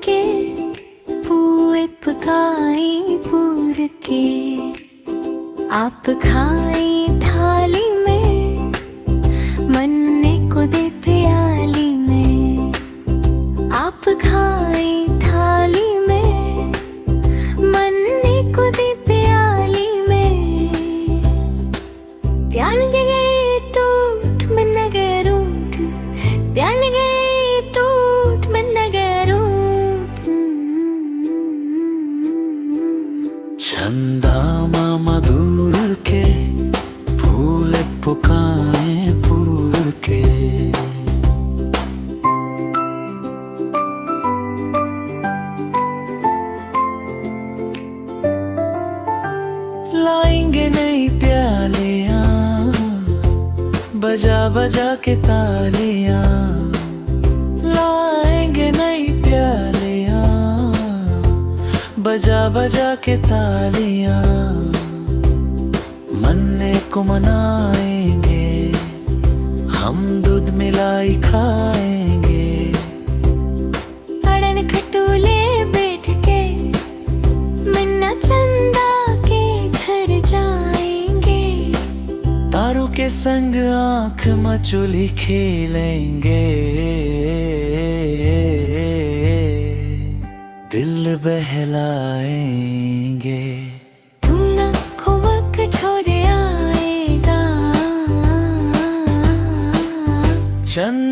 के पुए पकाए पूर के, आप खाए थाली में, मन्ने को दे प्याली में। आप खाए थाली में, मन्ने को दे प्याली में। प्यार लगे टूट मैं नगर रूठ, प्यार लगे टूट मैं नगर रूठ। चंदा मामा दूर के फूल पुकाए पूर के। लाएंगे नई प्यालियां, बजा बजा के तालियां। लाएंगे नई प्यालियां, बजा बजा के तालियां। मन्ने को मनाएंगे, हम दूध मिलाई खाएंगे। अड़न खटोले बैठ के मन्ना चंदा के घर जाएंगे। तारों के संग आंख मचोली खेलेंगे। दिल बहलाएंगे। तुम को वक्त छोड़ आएगा। चंद